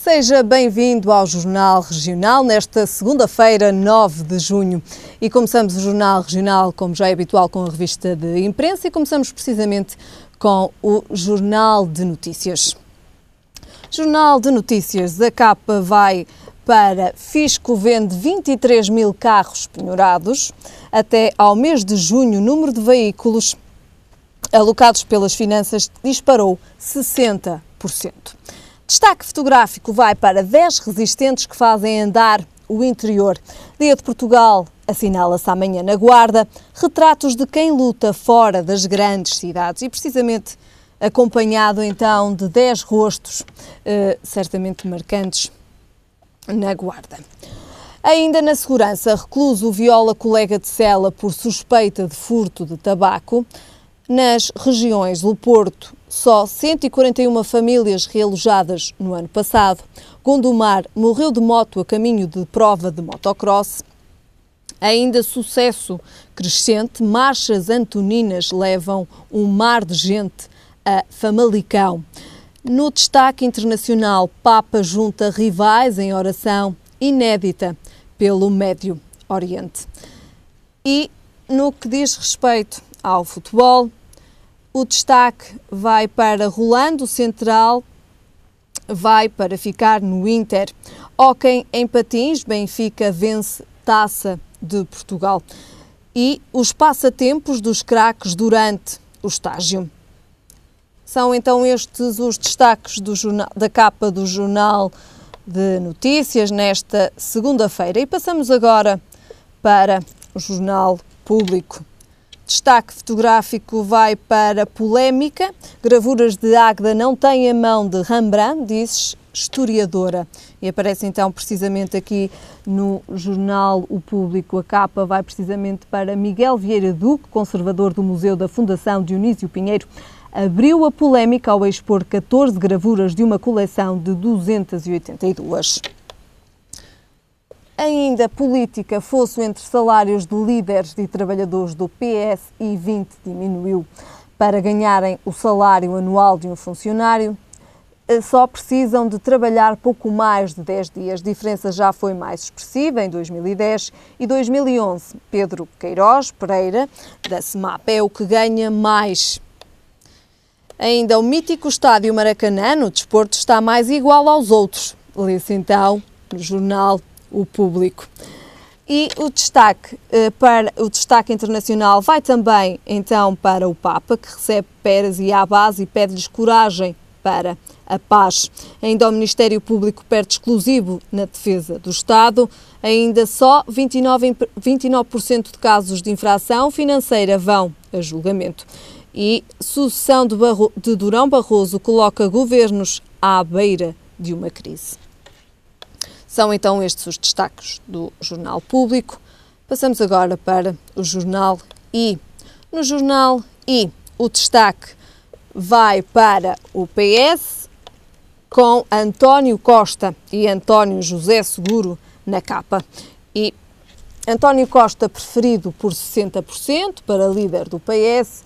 Seja bem-vindo ao Jornal Regional nesta segunda-feira, 9 de junho. E começamos o Jornal Regional, como já é habitual, com a revista de imprensa e começamos precisamente com o Jornal de Notícias. Jornal de Notícias, a capa vai para Fisco vende 23 mil carros penhorados. Até ao mês de junho, o número de veículos alocados pelas finanças disparou 60%. Destaque fotográfico vai para 10 resistentes que fazem andar o interior. Dia de Portugal assinala-se amanhã na Guarda. Retratos de quem luta fora das grandes cidades e precisamente acompanhado então de 10 rostos certamente marcantes na Guarda. Ainda na segurança, recluso viola colega de cela por suspeita de furto de tabaco. Nas regiões do Porto, só 141 famílias realojadas no ano passado. Gondomar morreu de moto a caminho de prova de motocross. Ainda sucesso crescente, marchas antoninas levam um mar de gente a Famalicão. No destaque internacional, Papa junta rivais em oração inédita pelo Médio Oriente. E no que diz respeito ao futebol, o destaque vai para Rolando Central, vai para ficar no Inter. Hóquei em patins, Benfica vence Taça de Portugal. E os passatempos dos craques durante o estágio. São então estes os destaques da capa do Jornal de Notícias nesta segunda-feira. E passamos agora para o Jornal Público. Destaque fotográfico vai para polémica. Gravuras de Águeda não têm a mão de Rembrandt, diz historiadora. E aparece então precisamente aqui no jornal O Público. A capa vai precisamente para Miguel Vieira Duque, conservador do Museu da Fundação Dionísio Pinheiro. Abriu a polémica ao expor 14 gravuras de uma coleção de 282. Ainda política, fosso entre salários de líderes e trabalhadores do PS e 20 diminuiu. Para ganharem o salário anual de um funcionário, só precisam de trabalhar pouco mais de 10 dias. A diferença já foi mais expressiva em 2010 e 2011. Pedro Queiroz Pereira, da SEMAP, é o que ganha mais. Ainda o mítico estádio Maracanã, no desporto, está mais igual aos outros. Lê-se então no jornal O Público. E o destaque internacional vai também então para o Papa, que recebe Pérez e Abbas e pede-lhes coragem para a paz. Ainda o Ministério Público perde exclusivo na defesa do Estado. Ainda só 29% de casos de infração financeira vão a julgamento. E sucessão de Durão Barroso coloca governos à beira de uma crise. São então estes os destaques do Jornal Público. Passamos agora para o Jornal I. No Jornal I, o destaque vai para o PS, com António Costa e António José Seguro na capa. E António Costa preferido por 60% para líder do PS.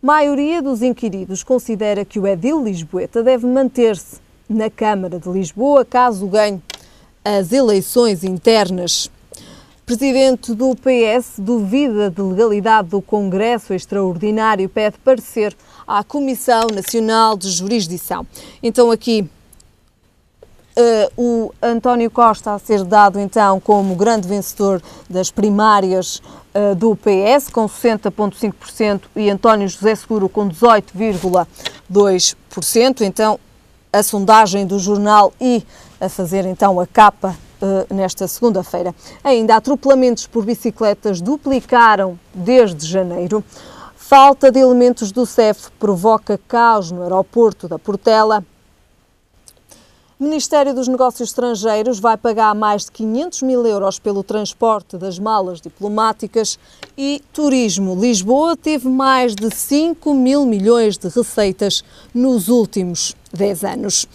Maioria dos inquiridos considera que o edil lisboeta deve manter-se na Câmara de Lisboa caso ganhe as eleições internas. Presidente do PS duvida de legalidade do Congresso Extraordinário e pede parecer à Comissão Nacional de Jurisdição. Então aqui o António Costa a ser dado então como grande vencedor das primárias do PS, com 60,5% e António José Seguro com 18,2%. Então a sondagem do jornal I a fazer então a capa nesta segunda-feira. Ainda atropelamentos por bicicletas duplicaram desde janeiro. Falta de elementos do CEF provoca caos no aeroporto da Portela. O Ministério dos Negócios Estrangeiros vai pagar mais de 500 mil euros pelo transporte das malas diplomáticas. E turismo. Lisboa teve mais de 5 mil milhões de receitas nos últimos 10 anos.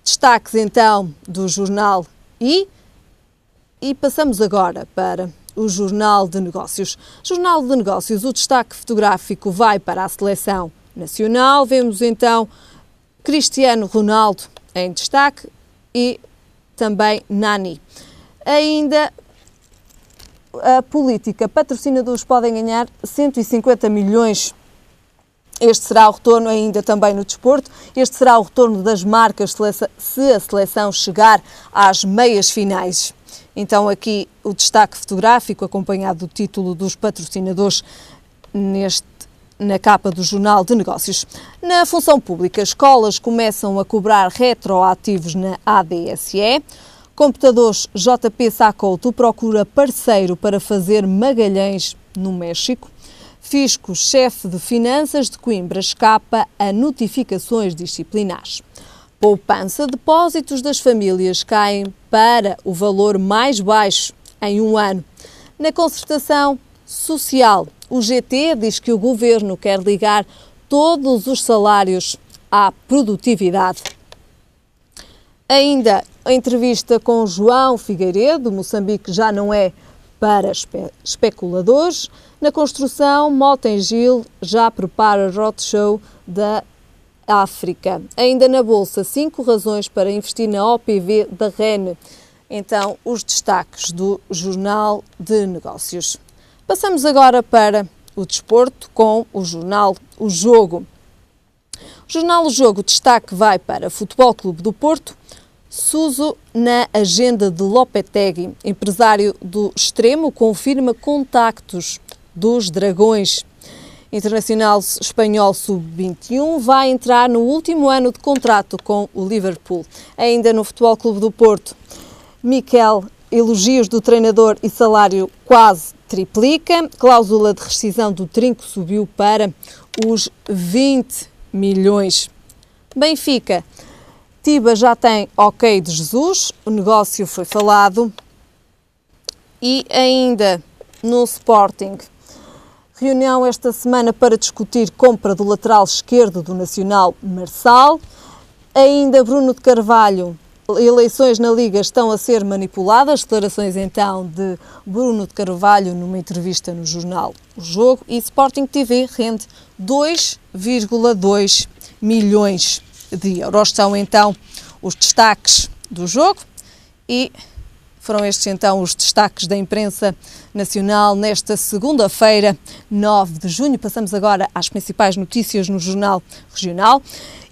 Destaques então do jornal I. E passamos agora para o Jornal de Negócios. Jornal de Negócios, o destaque fotográfico vai para a seleção nacional. Vemos então Cristiano Ronaldo em destaque e também Nani. Ainda a política, patrocinadores podem ganhar 150 milhões. Este será o retorno ainda também no desporto. Este será o retorno das marcas se a seleção chegar às meias finais. Então aqui o destaque fotográfico acompanhado do título dos patrocinadores na capa do Jornal de Negócios. Na função pública, escolas começam a cobrar retroativos na ADSE. Computadores JP Sacouto procura parceiro para fazer Magalhães no México. Fisco, chefe de finanças de Coimbra, escapa a notificações disciplinares. Poupança, depósitos das famílias caem para o valor mais baixo em um ano. Na concertação social, o GT diz que o governo quer ligar todos os salários à produtividade. Ainda a entrevista com João Figueiredo, Moçambique já não é para especuladores. Na construção, Mota-Engil já prepara roadshow da África. Ainda na Bolsa, 5 razões para investir na OPV da REN. Então, os destaques do Jornal de Negócios. Passamos agora para o desporto com o Jornal O Jogo. O Jornal O Jogo, destaque vai para Futebol Clube do Porto. Suso na agenda de Lopetegui, empresário do extremo, confirma contactos dos Dragões. Internacional espanhol sub-21 vai entrar no último ano de contrato com o Liverpool. Ainda no Futebol Clube do Porto, Miquel, elogios do treinador e salário quase triplica. Cláusula de rescisão do Trinco subiu para os 20 milhões. Benfica. Tiba já tem ok de Jesus, o negócio foi falado. E ainda no Sporting, reunião esta semana para discutir compra do lateral esquerdo do Nacional, Marçal. Ainda Bruno de Carvalho, eleições na Liga estão a ser manipuladas. Declarações então de Bruno de Carvalho numa entrevista no jornal O Jogo. E Sporting TV rende 2,2 milhões de euros. São então os destaques do jogo e foram estes então os destaques da imprensa nacional nesta segunda-feira, 9 de junho. Passamos agora às principais notícias no Jornal Regional.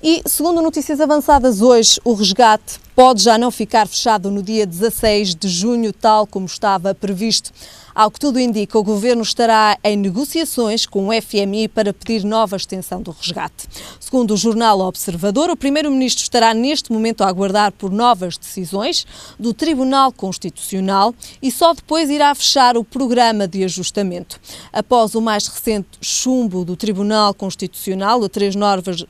E, segundo notícias avançadas hoje, o resgate pode já não ficar fechado no dia 16 de junho, tal como estava previsto. Ao que tudo indica, o Governo estará em negociações com o FMI para pedir nova extensão do resgate. Segundo o jornal Observador, o Primeiro-Ministro estará neste momento a aguardar por novas decisões do Tribunal Constitucional e só depois irá fechar o programa de ajustamento. Após o mais recente chumbo do Tribunal Constitucional a 3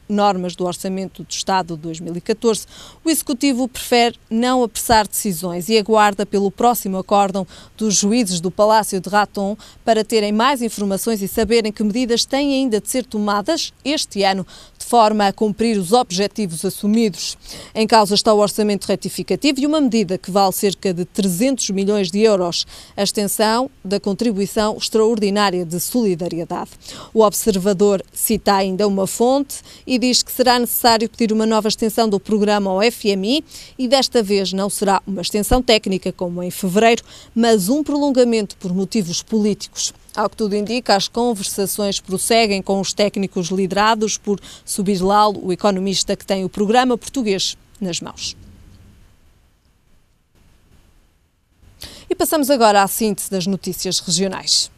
normas do Orçamento do Estado de 2014, o Executivo prefere não apressar decisões e aguarda pelo próximo acórdão dos juízes do Palácio de Raton para terem mais informações e saberem que medidas têm ainda de ser tomadas este ano de forma a cumprir os objetivos assumidos. Em causa está o orçamento retificativo e uma medida que vale cerca de 300 milhões de euros, a extensão da contribuição extraordinária de solidariedade. O Observador cita ainda uma fonte e diz que será necessário pedir uma nova extensão do programa ao FMI e desta vez não será uma extensão técnica como em fevereiro, mas um prolongamento por motivos políticos. Ao que tudo indica, as conversações prosseguem com os técnicos liderados por Subir Lalo, o economista que tem o programa português nas mãos. E passamos agora à síntese das notícias regionais.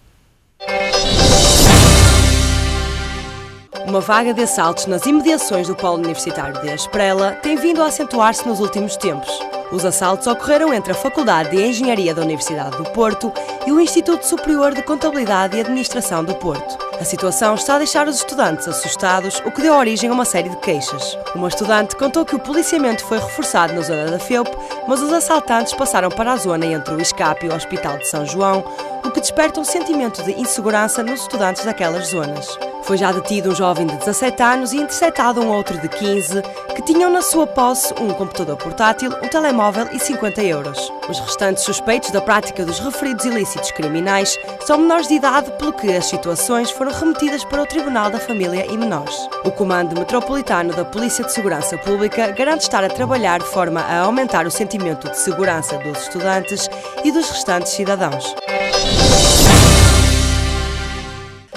Uma vaga de assaltos nas imediações do Polo Universitário de Asprela tem vindo a acentuar-se nos últimos tempos. Os assaltos ocorreram entre a Faculdade de Engenharia da Universidade do Porto e o Instituto Superior de Contabilidade e Administração do Porto. A situação está a deixar os estudantes assustados, o que deu origem a uma série de queixas. Uma estudante contou que o policiamento foi reforçado na zona da FEUP, mas os assaltantes passaram para a zona entre o ISCAP e o Hospital de São João, o que desperta um sentimento de insegurança nos estudantes daquelas zonas. Foi já detido um jovem de 17 anos e interceptado um outro de 15, que tinham na sua posse um computador portátil, um telemóvel e 50 euros. Os restantes suspeitos da prática dos referidos ilícitos criminais são menores de idade, pelo que as situações foram remetidas para o Tribunal da Família e Menores. O Comando Metropolitano da Polícia de Segurança Pública garante estar a trabalhar de forma a aumentar o sentimento de segurança dos estudantes e dos restantes cidadãos.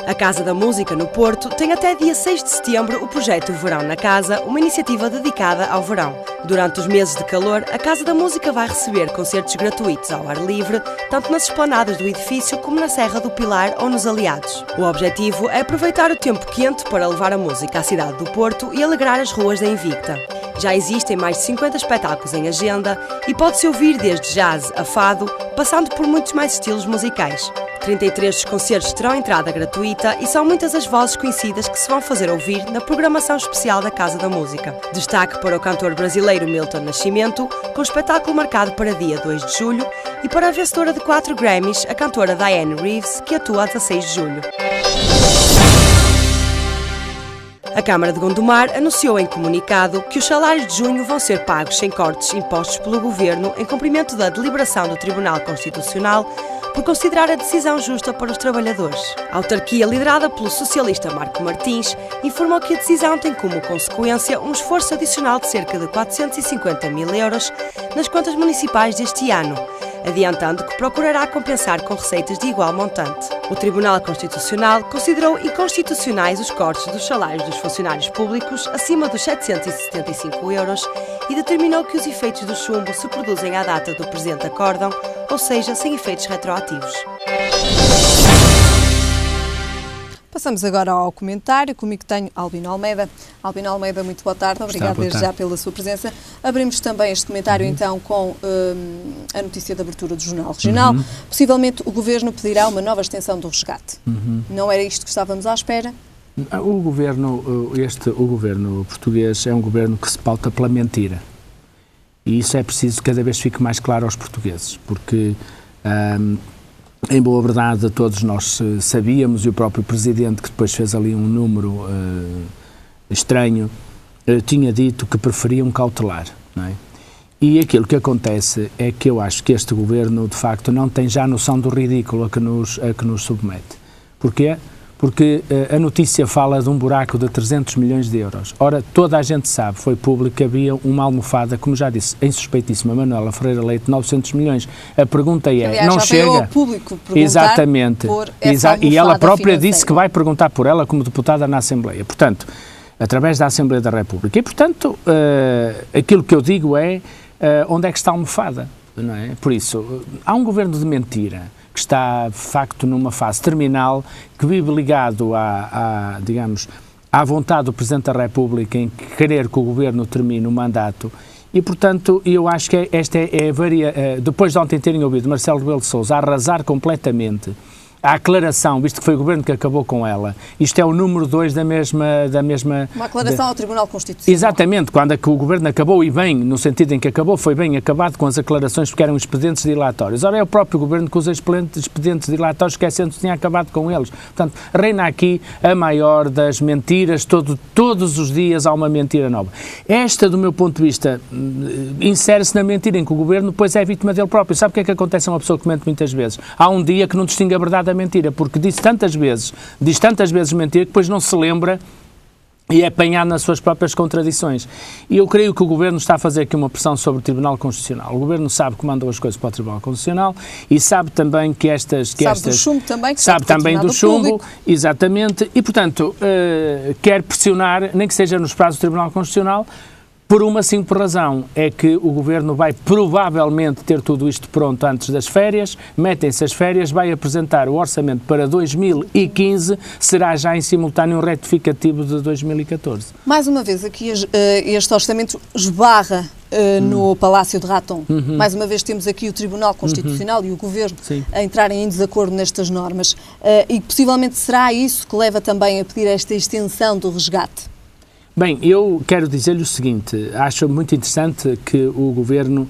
A Casa da Música no Porto tem até dia 6 de setembro o projeto Verão na Casa, uma iniciativa dedicada ao verão. Durante os meses de calor, a Casa da Música vai receber concertos gratuitos ao ar livre, tanto nas esplanadas do edifício como na Serra do Pilar ou nos Aliados. O objetivo é aproveitar o tempo quente para levar a música à cidade do Porto e alegrar as ruas da Invicta. Já existem mais de 50 espetáculos em agenda e pode-se ouvir desde jazz a fado, passando por muitos mais estilos musicais. 33 dos concertos terão entrada gratuita e são muitas as vozes conhecidas que se vão fazer ouvir na programação especial da Casa da Música. Destaque para o cantor brasileiro Milton Nascimento, com espetáculo marcado para dia 2 de julho, e para a vencedora de 4 Grammys, a cantora Diane Reeves, que atua a 16 de julho. A Câmara de Gondomar anunciou em comunicado que os salários de junho vão ser pagos sem cortes impostos pelo Governo em cumprimento da deliberação do Tribunal Constitucional por considerar a decisão justa para os trabalhadores. A autarquia, liderada pelo socialista Marco Martins, informou que a decisão tem como consequência um esforço adicional de cerca de 450 mil euros nas contas municipais deste ano, adiantando que procurará compensar com receitas de igual montante. O Tribunal Constitucional considerou inconstitucionais os cortes dos salários dos funcionários públicos acima dos 775 euros e determinou que os efeitos do chumbo se produzem à data do presente acórdão, ou seja, sem efeitos retroativos. Passamos agora ao comentário. Comigo tenho Albino Almeida. Albino Almeida, muito boa tarde. Obrigada desde já pela sua presença. Abrimos também este comentário então com a notícia de abertura do Jornal Regional. Possivelmente o Governo pedirá uma nova extensão do resgate. Não era isto que estávamos à espera? O governo português é um governo que se pauta pela mentira. E isso é preciso que cada vez fique mais claro aos portugueses, porque, em boa verdade, todos nós sabíamos, e o próprio Presidente, que depois fez ali um número estranho, tinha dito que preferia um cautelar, não é? E aquilo que acontece é que eu acho que este governo, de facto, não tem já noção do ridículo a que nos submete. Porquê? Porque a notícia fala de um buraco de 300 milhões de euros. Ora, toda a gente sabe, foi público, que havia uma almofada, como já disse, insuspeitíssima, Manuela Ferreira Leite, 900 milhões. A pergunta é, aliás, não chega... Ao público exatamente. Por essa e ela própria disse que vai perguntar por ela como deputada na Assembleia. Portanto, através da Assembleia da República. E, portanto, aquilo que eu digo é, onde é que está a almofada? Não é? Por isso, há um governo de mentira, que está, de facto, numa fase terminal, que vive ligado digamos, à vontade do Presidente da República em querer que o Governo termine o mandato. E, portanto, eu acho que esta depois de ontem terem ouvido Marcelo Rebelo de Sousa arrasar completamente a aclaração, visto que foi o Governo que acabou com ela, isto é o número 2 da mesma... Uma aclaração ao Tribunal Constitucional. Exatamente, quando o Governo acabou, e bem, no sentido em que acabou, foi bem acabado com as aclarações, porque eram expedientes dilatórios. Ora, é o próprio Governo que usa expedientes dilatórios, esquecendo que tinha acabado com eles. Portanto, reina aqui a maior das mentiras, todos os dias há uma mentira nova. Esta, do meu ponto de vista, insere-se na mentira em que o Governo depois é vítima dele próprio. Sabe o que é que acontece a uma pessoa que mente muitas vezes? Há um dia que não distingue a verdade da mentira, porque diz tantas vezes mentira, que depois não se lembra e é apanhado nas suas próprias contradições. E eu creio que o Governo está a fazer aqui uma pressão sobre o Tribunal Constitucional. O Governo sabe que mandou as coisas para o Tribunal Constitucional e sabe também que do chumbo também, que sabe também do chumbo, exatamente, e, portanto, quer pressionar, nem que seja nos prazos do Tribunal Constitucional, por uma simples razão, é que o Governo vai provavelmente ter tudo isto pronto antes das férias, metem-se as férias, vai apresentar o orçamento para 2015, será já em simultâneo um retificativo de 2014. Mais uma vez, aqui este orçamento esbarra no Palácio de Raton. Mais uma vez temos aqui o Tribunal Constitucional e o Governo a entrarem em desacordo nestas normas. E possivelmente será isso que leva também a pedir esta extensão do resgate? Bem, eu quero dizer-lhe o seguinte, acho muito interessante que o Governo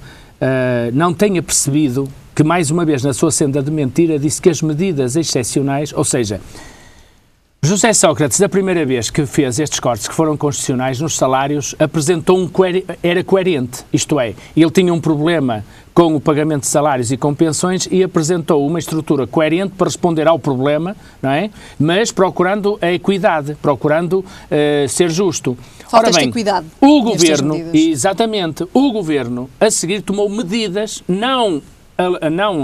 não tenha percebido que, mais uma vez, na sua senda de mentira, disse que as medidas excepcionais, ou seja, José Sócrates, da primeira vez que fez estes cortes que foram constitucionais nos salários, apresentou era coerente, isto é, ele tinha um problema com o pagamento de salários e com pensões e apresentou uma estrutura coerente para responder ao problema, não é? Mas procurando a equidade, procurando ser justo. Falta esta equidade. O Governo, exatamente, o Governo a seguir tomou medidas, não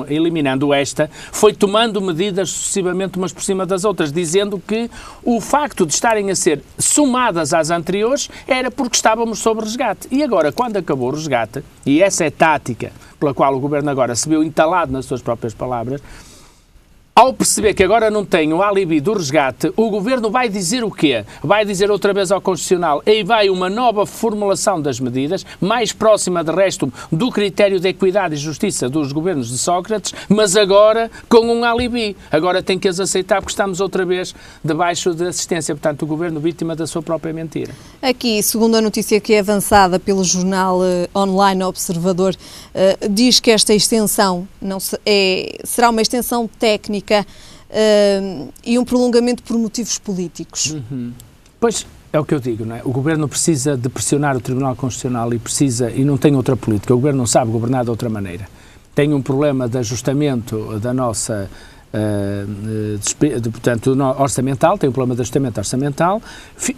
eliminando esta, foi tomando medidas sucessivamente umas por cima das outras, dizendo que o facto de estarem a ser somadas às anteriores era porque estávamos sob resgate. E agora, quando acabou o resgate, e essa é a tática pela qual o Governo agora se viu entalado nas suas próprias palavras, ao perceber que agora não tem o alibi do resgate, o Governo vai dizer o quê? Vai dizer outra vez ao Constitucional, aí vai uma nova formulação das medidas, mais próxima, de resto, do critério de equidade e justiça dos governos de Sócrates, mas agora com um alibi. Agora tem que as aceitar porque estamos outra vez debaixo de assistência. Portanto, o Governo vítima da sua própria mentira. Aqui, segundo a notícia que é avançada pelo jornal online Observador, diz que esta extensão será uma extensão técnica e um prolongamento por motivos políticos. Pois, é o que eu digo, não é? O Governo precisa de pressionar o Tribunal Constitucional e não tem outra política. O Governo não sabe governar de outra maneira. Tem um problema de ajustamento da nossa, portanto, orçamental, tem um problema de ajustamento orçamental,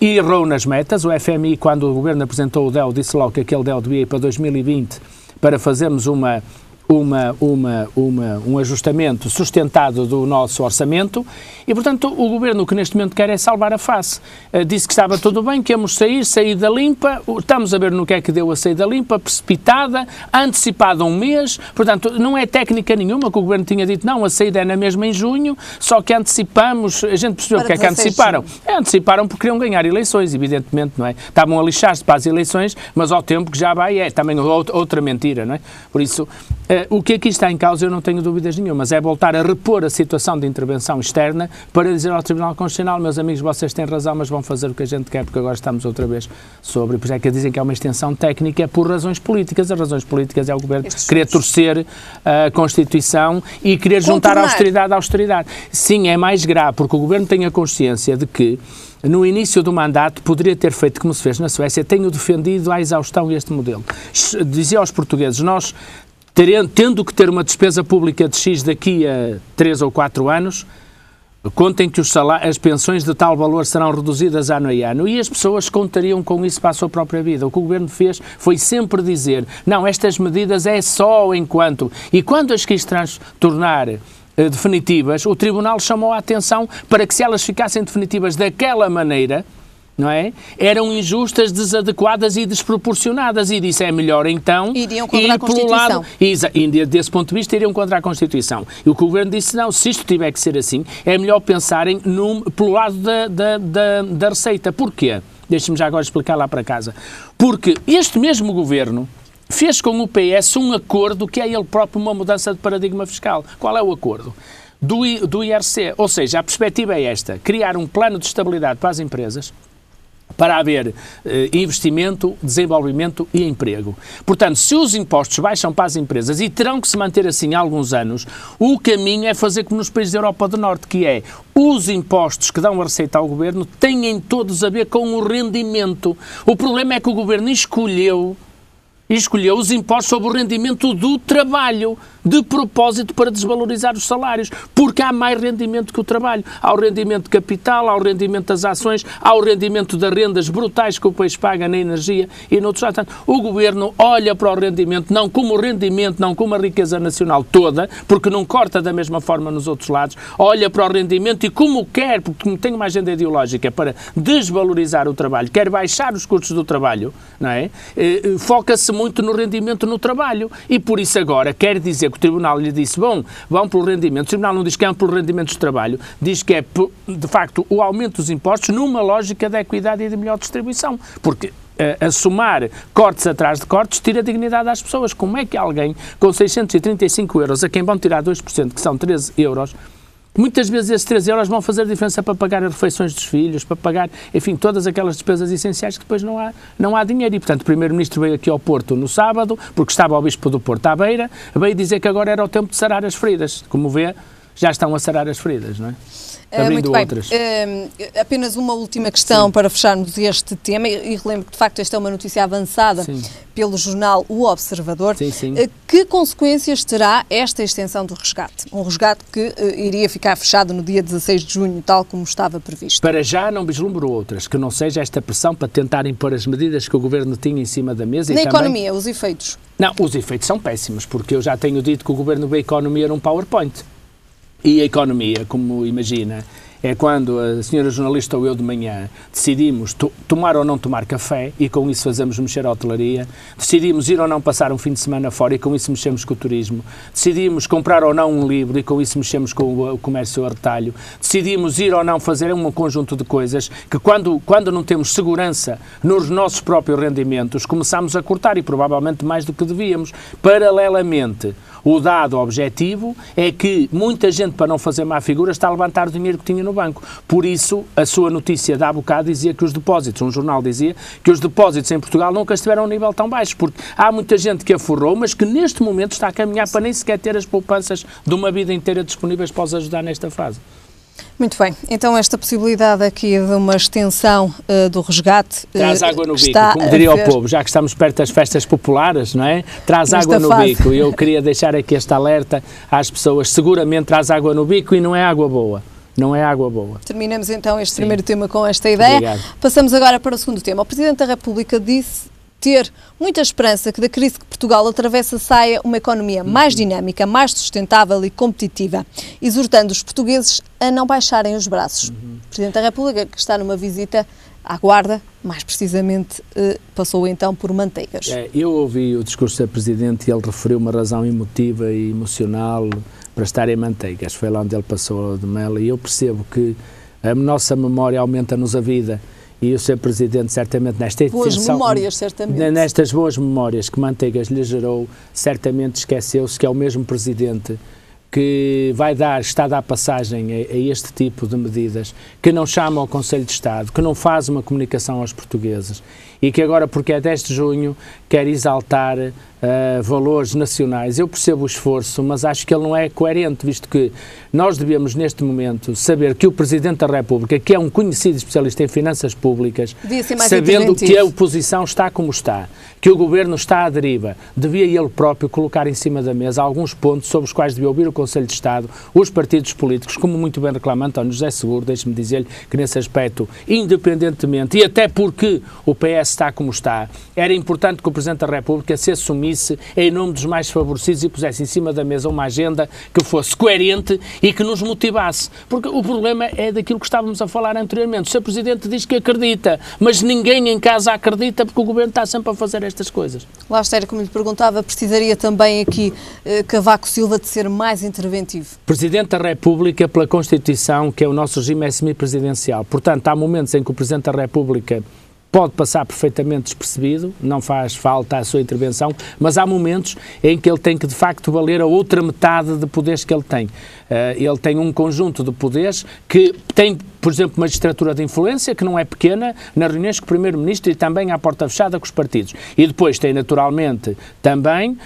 e errou nas metas. O FMI, quando o Governo apresentou o DEL, disse logo que aquele DEL devia ir para 2020 para fazermos um ajustamento sustentado do nosso orçamento e, portanto, o Governo que neste momento quer é salvar a face. Disse que estava tudo bem, que íamos sair da limpa, estamos a ver no que é que deu a saída limpa, precipitada, antecipada um mês, portanto, não é técnica nenhuma que o Governo tinha dito, não, a saída é na mesma em junho, só que antecipamos, a gente percebeu porque é que anteciparam. Anteciparam porque queriam ganhar eleições, evidentemente, não é? Estavam a lixar-se para as eleições, mas ao tempo que já vai também outra mentira, não é? Por isso, o que aqui está em causa, eu não tenho dúvidas nenhumas, é voltar a repor a situação de intervenção externa para dizer ao Tribunal Constitucional, meus amigos, vocês têm razão, mas vão fazer o que a gente quer, porque agora estamos outra vez sobre, por isso é que dizem que é uma extensão técnica por razões políticas. As razões políticas é o Governo querer torcer a Constituição e querer juntar a austeridade à austeridade. Sim, é mais grave, porque o Governo tem a consciência de que no início do mandato poderia ter feito como se fez na Suécia. Tenho defendido à exaustão este modelo. Dizia aos portugueses, nós tendo que ter uma despesa pública de X daqui a 3 ou 4 anos, contem que as pensões de tal valor serão reduzidas ano a ano e as pessoas contariam com isso para a sua própria vida. O que o Governo fez foi sempre dizer, não, estas medidas é só enquanto. E quando as quis tornar definitivas, o Tribunal chamou a atenção para que se elas ficassem definitivas daquela maneira, não é? Eram injustas, desadequadas e desproporcionadas e disse, é melhor então iriam contra a Constituição. E desse ponto de vista iriam contra a Constituição. E o que o Governo disse, não, se isto tiver que ser assim, é melhor pensarem pelo lado da receita. Porquê? Deixe-me já agora explicar lá para casa. Porque este mesmo Governo fez com o PS um acordo que é ele próprio uma mudança de paradigma fiscal. Qual é o acordo? Do IRC. Ou seja, a perspectiva é esta, criar um plano de estabilidade para as empresas, para haver investimento, desenvolvimento e emprego. Portanto, se os impostos baixam para as empresas e terão que se manter assim há alguns anos, o caminho é fazer como nos países da Europa do Norte, que é os impostos que dão a receita ao Governo têm todos a ver com o rendimento. O problema é que o Governo escolheu os impostos sobre o rendimento do trabalho, de propósito para desvalorizar os salários, porque há mais rendimento que o trabalho. Há o rendimento de capital, há o rendimento das ações, há o rendimento das rendas brutais que o país paga na energia e noutros lados. O Governo olha para o rendimento, não como rendimento, não como a riqueza nacional toda, porque não corta da mesma forma nos outros lados, olha para o rendimento e como quer, porque tem uma agenda ideológica para desvalorizar o trabalho, quer baixar os custos do trabalho, não é? Foca-se muito no rendimento no trabalho e por isso agora quer dizer que o Tribunal lhe disse, bom, vão pelo rendimento. O Tribunal não diz que é pelo rendimento de trabalho, diz que é, de facto, o aumento dos impostos numa lógica de equidade e de melhor distribuição. Porque a somar cortes atrás de cortes tira dignidade às pessoas. Como é que alguém com 635 euros, a quem vão tirar 2%, que são 13 euros, muitas vezes esses 13 euros vão fazer diferença para pagar as refeições dos filhos, para pagar, enfim, todas aquelas despesas essenciais que depois não há dinheiro. E, portanto, o Primeiro-Ministro veio aqui ao Porto no sábado, porque estava o Bispo do Porto à beira, veio dizer que agora era o tempo de sarar as feridas. Como vê, já estão a sarar as feridas, não é? abrindo outras. Apenas uma última questão para fecharmos este tema, e relembro que de facto esta é uma notícia avançada pelo jornal O Observador. Que consequências terá esta extensão do resgate? Um resgate que iria ficar fechado no dia 16 de junho, tal como estava previsto. Para já não vislumbro outras, que não seja esta pressão para tentarem pôr as medidas que o Governo tinha em cima da mesa. Na economia, os efeitos? Não, os efeitos são péssimos, porque eu já tenho dito que o Governo vê a economia num PowerPoint. E a economia, como imagina, é quando a senhora jornalista ou eu de manhã decidimos tomar ou não tomar café e com isso fazemos mexer a hotelaria, decidimos ir ou não passar um fim de semana fora e com isso mexemos com o turismo, decidimos comprar ou não um livro e com isso mexemos com o comércio a retalho, decidimos ir ou não fazer um conjunto de coisas que quando não temos segurança nos nossos próprios rendimentos, começamos a cortar e provavelmente mais do que devíamos. Paralelamente, o dado objetivo é que muita gente, para não fazer má figura, está a levantar o dinheiro que tinha no banco. Por isso, a sua notícia de há bocado dizia que os depósitos, um jornal dizia que os depósitos em Portugal nunca estiveram a um nível tão baixo, porque há muita gente que aforrou, mas que neste momento está a caminhar para nem sequer ter as poupanças de uma vida inteira disponíveis para os ajudar nesta fase. Muito bem, então esta possibilidade aqui de uma extensão do resgate... Traz água no bico, como diria o povo, já que estamos perto das festas populares, não é? Traz água no bico. E eu queria deixar aqui este alerta às pessoas, seguramente traz água no bico e não é água boa. Não é água boa. Terminamos então este primeiro tema com esta ideia. Obrigado. Passamos agora para o segundo tema. O Presidente da República disse ter muita esperança que da crise que Portugal atravessa saia uma economia mais dinâmica, mais sustentável e competitiva, exortando os portugueses a não baixarem os braços. O Presidente da República, que está numa visita à Guarda, mais precisamente passou então por Manteigas. Eu ouvi o discurso da Presidente e ele referiu uma razão emotiva e emocional para estar em Manteigas. Foi lá onde ele passou de mel e eu percebo que a nossa memória aumenta-nos a vida. E o Sr. Presidente, certamente, nesta boas memórias, certamente. Nestas boas memórias que Manteigas lhe gerou, certamente esqueceu-se que é o mesmo Presidente que está a dar passagem a este tipo de medidas, que não chama ao Conselho de Estado, que não faz uma comunicação aos portugueses e que agora, porque é 10 de junho, quer exaltar valores nacionais. Eu percebo o esforço, mas acho que ele não é coerente, visto que nós devemos, neste momento, saber que o Presidente da República, que é um conhecido especialista em finanças públicas, sabendo que a oposição está como está, que o Governo está à deriva, devia ele próprio colocar em cima da mesa alguns pontos sobre os quais devia ouvir o Conselho de Estado, os partidos políticos, como muito bem reclama António José Seguro, deixe-me dizer-lhe que nesse aspecto, independentemente, e até porque o PS está como está, era importante que o Presidente da República se assumisse em nome dos mais favorecidos e pusesse em cima da mesa uma agenda que fosse coerente e que nos motivasse. Porque o problema é daquilo que estávamos a falar anteriormente. O Sr. Presidente diz que acredita, mas ninguém em casa acredita porque o Governo está sempre a fazer estas coisas. Lá está, como lhe perguntava, precisaria também aqui Cavaco Silva de ser mais interventivo. Presidente da República, pela Constituição, que é o nosso regime, é semipresidencial. Portanto, há momentos em que o Presidente da República pode passar perfeitamente despercebido, não faz falta a sua intervenção, mas há momentos em que ele tem que, de facto, valer a outra metade de poderes que ele tem. Ele tem um conjunto de poderes que tem, por exemplo, magistratura de influência, que não é pequena, nas reuniões com o Primeiro-Ministro e também à porta fechada com os partidos. E depois tem, naturalmente, também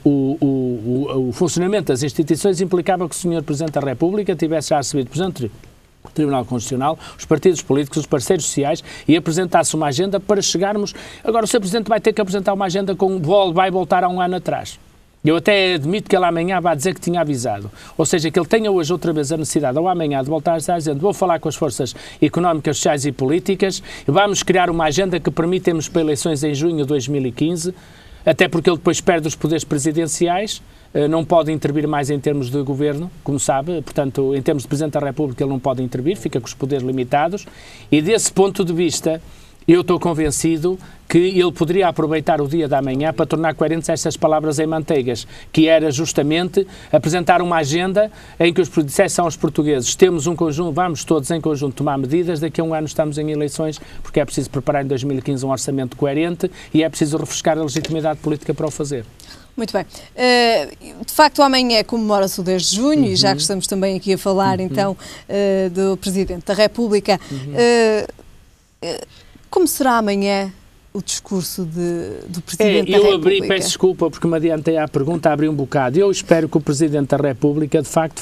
o funcionamento das instituições implicava que o Sr. Presidente da República tivesse já recebido, por exemplo, o Tribunal Constitucional, os partidos políticos, os parceiros sociais e apresentasse uma agenda para chegarmos... Agora o Sr. Presidente vai ter que apresentar uma agenda vai voltar a um ano atrás. Eu até admito que ele amanhã vai dizer que tinha avisado. Ou seja, que ele tenha hoje outra vez a necessidade, ou amanhã, de voltar a estar dizendo vou falar com as forças económicas, sociais e políticas e vamos criar uma agenda que permitamos para eleições em junho de 2015, até porque ele depois perde os poderes presidenciais, não pode intervir mais em termos de governo, como sabe, portanto, em termos de Presidente da República ele não pode intervir, fica com os poderes limitados e desse ponto de vista eu estou convencido que ele poderia aproveitar o dia da manhã para tornar coerentes estas palavras em Manteigas, que era justamente apresentar uma agenda em que os dissessem aos portugueses temos um conjunto, vamos todos em conjunto tomar medidas, daqui a um ano estamos em eleições, porque é preciso preparar em 2015 um orçamento coerente e é preciso refrescar a legitimidade política para o fazer. Muito bem. De facto, amanhã comemora-se o 10 de junho e já que estamos também aqui a falar, então, do Presidente da República, como será amanhã o discurso do Presidente da República? Peço desculpa porque me adiantei à pergunta, abri um bocado. Eu espero que o Presidente da República, de facto,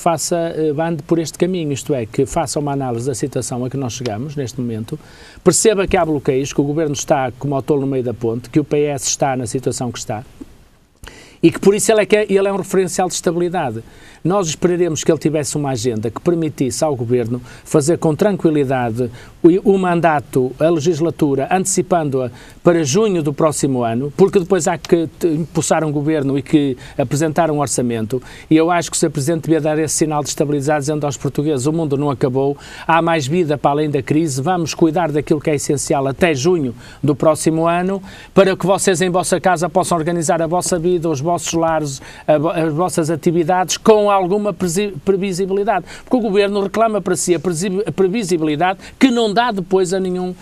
ande por este caminho, isto é, que faça uma análise da situação a que nós chegamos neste momento, perceba que há bloqueios, que o Governo está como ao tolo no meio da ponte, que o PS está na situação que está, e que por isso ele é um referencial de estabilidade. Nós esperaremos que ele tivesse uma agenda que permitisse ao Governo fazer com tranquilidade o mandato, a legislatura, antecipando-a para junho do próximo ano, porque depois há que impulsar um Governo e que apresentar um orçamento, e eu acho que o Sr. Presidente devia dar esse sinal de estabilidade, dizendo aos portugueses: o mundo não acabou, há mais vida para além da crise, vamos cuidar daquilo que é essencial até junho do próximo ano, para que vocês em vossa casa possam organizar a vossa vida, os vossos lares, as vossas atividades com alguma previsibilidade, porque o Governo reclama para si a previsibilidade que não dá depois a nenhum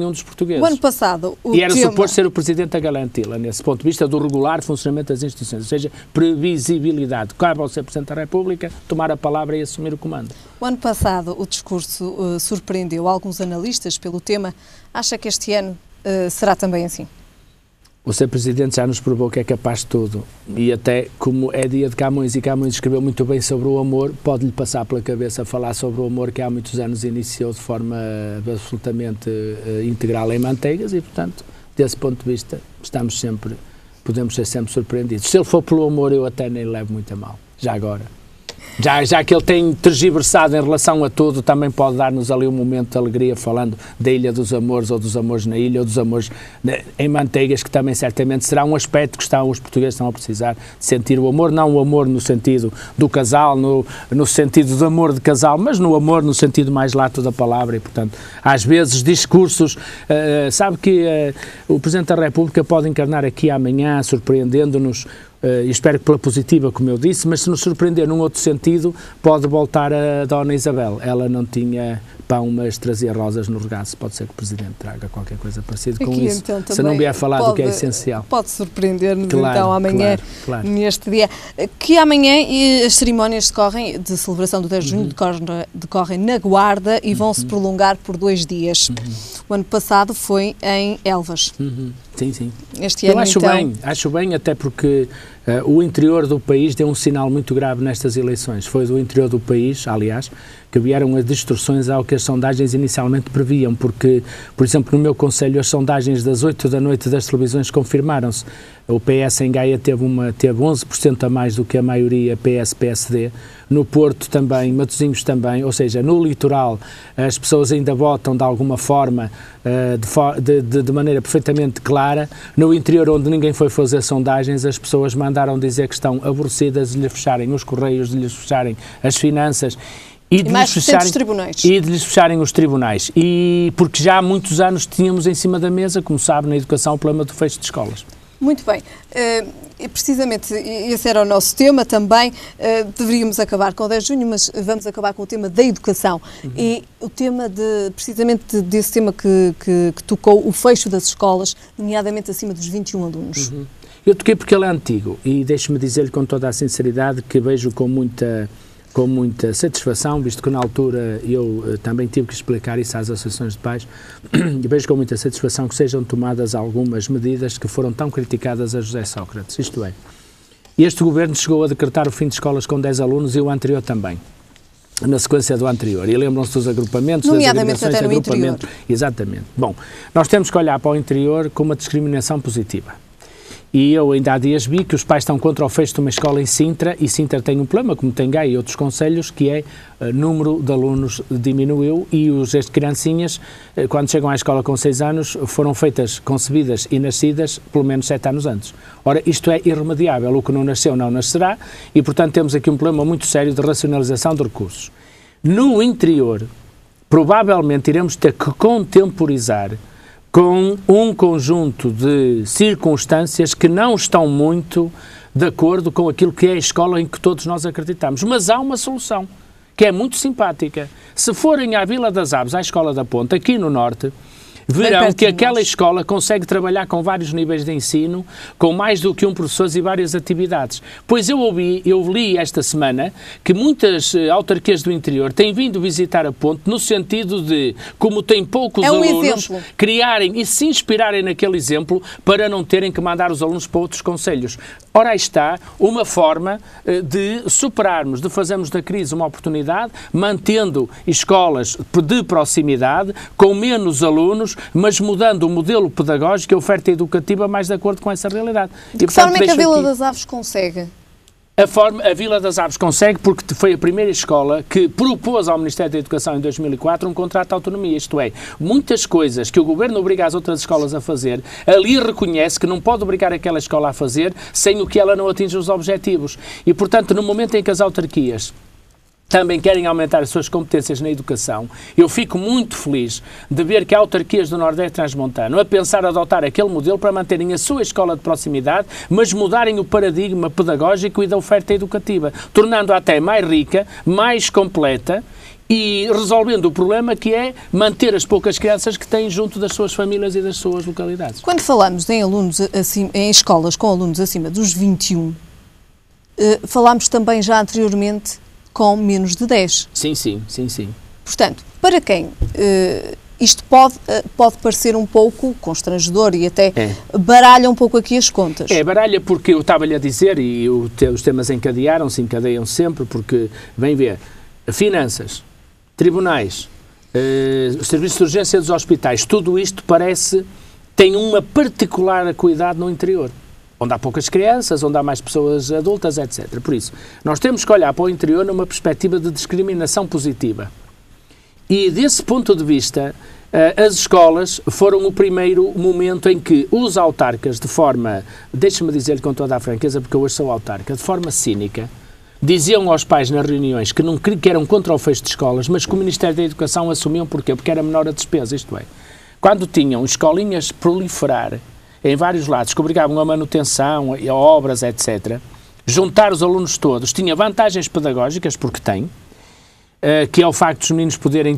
dos portugueses. O ano passado... E era suposto ser o Presidente a garantí-la, nesse ponto de vista do regular funcionamento das instituições, ou seja, previsibilidade. Cabe ao Sr. Presidente da República tomar a palavra e assumir o comando. O ano passado o discurso surpreendeu alguns analistas pelo tema. Acha que este ano será também assim? O Sr. Presidente já nos provou que é capaz de tudo, e até como é dia de Camões e Camões escreveu muito bem sobre o amor, pode-lhe passar pela cabeça falar sobre o amor que há muitos anos iniciou de forma absolutamente integral em manteigas e, portanto, desse ponto de vista, podemos ser sempre surpreendidos. Se ele for pelo amor, eu até nem levo muito a mal, já agora. Já que ele tem tergiversado em relação a tudo, também pode dar-nos ali um momento de alegria falando da Ilha dos Amores, ou dos amores na ilha, ou dos amores em manteigas, que também certamente será um aspecto que os portugueses estão a precisar de sentir o amor, não o amor no sentido do casal, no sentido do amor de casal, mas no amor no sentido mais lato da palavra, e portanto, às vezes discursos, sabe que o Presidente da República pode encarnar aqui amanhã, surpreendendo-nos, e espero que pela positiva, como eu disse, mas se nos surpreender num outro sentido, pode voltar a Dona Isabel. Ela não tinha pão, mas trazia rosas no regaço. Pode ser que o Presidente traga qualquer coisa parecida com isso, então, se não vier falar do que é essencial. Pode surpreender-nos então amanhã, neste dia. Que amanhã as cerimónias de celebração do 10 de junho decorrem na Guarda e vão se prolongar por 2 dias. O ano passado foi em Elvas. Sim. Este ano, acho bem, até porque o interior do país deu um sinal muito grave nestas eleições. Foi do interior do país, aliás, que vieram as distorções ao que as sondagens inicialmente previam, porque, por exemplo, no meu concelho, as sondagens das 8 da noite das televisões confirmaram-se. O PS em Gaia teve 11% a mais do que a maioria PS-PSD. No Porto também, Matosinhos também, ou seja, no litoral as pessoas ainda votam de alguma forma, de maneira perfeitamente clara. No interior, onde ninguém foi fazer sondagens, as pessoas mandaram dizer que estão aborrecidas de lhes fecharem os correios, de lhes fecharem as finanças. E de lhes fecharem os tribunais. E porque já há muitos anos tínhamos em cima da mesa, como sabe, na educação, o problema do fecho de escolas. Muito bem. Precisamente esse era o nosso tema também. Deveríamos acabar com o 10 de junho, mas vamos acabar com o tema da educação. E o tema precisamente desse tema que tocou o fecho das escolas, nomeadamente acima dos 21 alunos. Eu toquei porque ele é antigo e deixe-me dizer-lhe com toda a sinceridade que vejo com muita satisfação, visto que na altura eu também tive que explicar isso às associações de pais, e vejo com muita satisfação que sejam tomadas algumas medidas que foram tão criticadas a José Sócrates, isto é, este governo chegou a decretar o fim de escolas com 10 alunos e o anterior também, na sequência do anterior, e lembram-se dos agrupamentos, nomeadamente até no interior. Exatamente. Bom, nós temos que olhar para o interior com uma discriminação positiva. E eu ainda há dias vi que os pais estão contra o fecho de uma escola em Sintra, e Sintra tem um problema, como tem Gaia e outros concelhos, que é o número de alunos diminuiu e as criancinhas, quando chegam à escola com 6 anos, foram concebidas e nascidas pelo menos 7 anos antes. Ora, isto é irremediável, o que não nasceu não nascerá, e portanto temos aqui um problema muito sério de racionalização de recursos. No interior, provavelmente iremos ter que contemporizar com um conjunto de circunstâncias que não estão muito de acordo com aquilo que é a escola em que todos nós acreditamos. Mas há uma solução, que é muito simpática. Se forem à Vila das Aves, à Escola da Ponte, aqui no Norte, verão que aquela escola consegue trabalhar com vários níveis de ensino, com mais do que um professor e várias atividades. Pois eu li esta semana que muitas autarquias do interior têm vindo visitar a ponte no sentido de, como tem poucos alunos, criarem e se inspirarem naquele exemplo para não terem que mandar os alunos para outros concelhos. Ora, aí está uma forma de superarmos, de fazermos da crise uma oportunidade, mantendo escolas de proximidade, com menos alunos, mas mudando o modelo pedagógico e a oferta educativa mais de acordo com essa realidade. De que forma é que a Vila das Aves consegue? A Vila das Aves consegue porque foi a primeira escola que propôs ao Ministério da Educação em 2004 um contrato de autonomia, isto é, muitas coisas que o Governo obriga as outras escolas a fazer, ali reconhece que não pode obrigar aquela escola a fazer sem o que ela não atinja os objetivos. E, portanto, no momento em que as autarquias também querem aumentar as suas competências na educação, eu fico muito feliz de ver que há autarquias do Nordeste Transmontano a pensar adotar aquele modelo para manterem a sua escola de proximidade, mas mudarem o paradigma pedagógico e da oferta educativa, tornando-a até mais rica, mais completa e resolvendo o problema que é manter as poucas crianças que têm junto das suas famílias e das suas localidades. Quando falamos em alunos em escolas com alunos acima dos 21, falámos também já anteriormente com menos de 10. Sim. Portanto, para quem isto pode parecer um pouco constrangedor e até baralha um pouco aqui as contas. Baralha porque eu estava-lhe a dizer, e os temas encadeiam sempre, porque, vem ver, finanças, tribunais, os serviços de urgência dos hospitais, tudo isto tem uma particular acuidade no interior, onde há poucas crianças, onde há mais pessoas adultas, etc. Por isso, nós temos que olhar para o interior numa perspectiva de discriminação positiva. E, desse ponto de vista, as escolas foram o primeiro momento em que os autarcas, de forma, deixe-me dizer-lhe com toda a franqueza, porque eu hoje sou autarca, de forma cínica, diziam aos pais nas reuniões que eram contra o fecho de escolas, mas que o Ministério da Educação assumiam porquê? Porque era menor a despesa, isto é. Quando tinham escolinhas proliferar em vários lados, que obrigavam a manutenção, a obras, etc., juntar os alunos todos, tinha vantagens pedagógicas, porque tem, que é o facto dos meninos poderem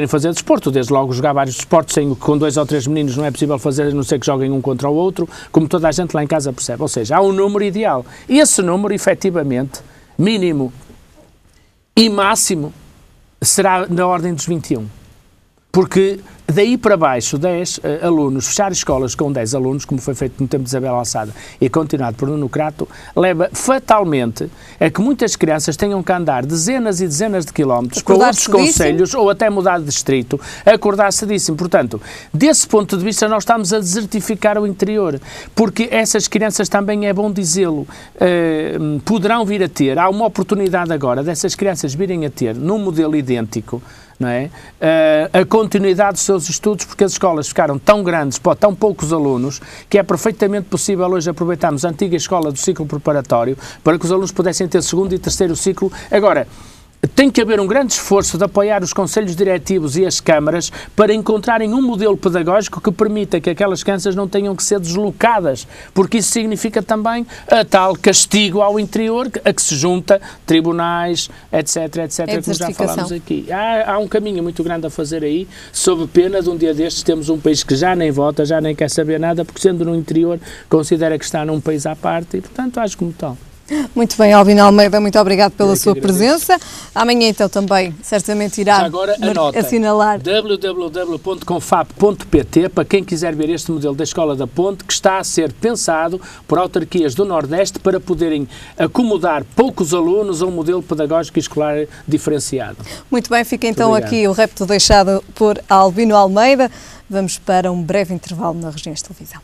fazer desporto, desde logo jogar vários desportos, com 2 ou 3 meninos não é possível fazer, a não ser que joguem um contra o outro, como toda a gente lá em casa percebe. Ou seja, há um número ideal. E esse número, efetivamente, mínimo e máximo, será na ordem dos 21. Porque daí para baixo, 10 alunos, fechar escolas com 10 alunos, como foi feito no tempo de Isabel Alçada e continuado por Nuno Crato, leva fatalmente a que muitas crianças tenham que andar dezenas e dezenas de quilómetros para outros concelhos ou até mudar de distrito, acordar cedíssimo. Portanto, desse ponto de vista, nós estamos a desertificar o interior, porque essas crianças, também é bom dizê-lo, poderão vir a ter, há uma oportunidade agora dessas crianças virem a ter, num modelo idêntico, não é? A continuidade dos seus estudos, porque as escolas ficaram tão grandes para tão poucos alunos que é perfeitamente possível hoje aproveitarmos a antiga escola do ciclo preparatório para que os alunos pudessem ter segundo e terceiro ciclo. Agora, tem que haver um grande esforço de apoiar os conselhos diretivos e as câmaras para encontrarem um modelo pedagógico que permita que aquelas crianças não tenham que ser deslocadas, porque isso significa também a tal castigo ao interior, a que se junta tribunais, etc, como já falámos aqui. Há um caminho muito grande a fazer aí, sob pena de um dia destes temos um país que já nem vota, já nem quer saber nada, porque sendo no interior considera que está num país à parte e, portanto, age como tal. Muito bem, Albino Almeida, muito obrigado pela sua presença. Amanhã, então, também, certamente irá assinalar www.confap.pt para quem quiser ver este modelo da Escola da Ponte, que está a ser pensado por autarquias do Nordeste para poderem acomodar poucos alunos a um modelo pedagógico e escolar diferenciado. Muito bem, fica então aqui o repto deixado por Albino Almeida. Vamos para um breve intervalo na Regiões de Televisão.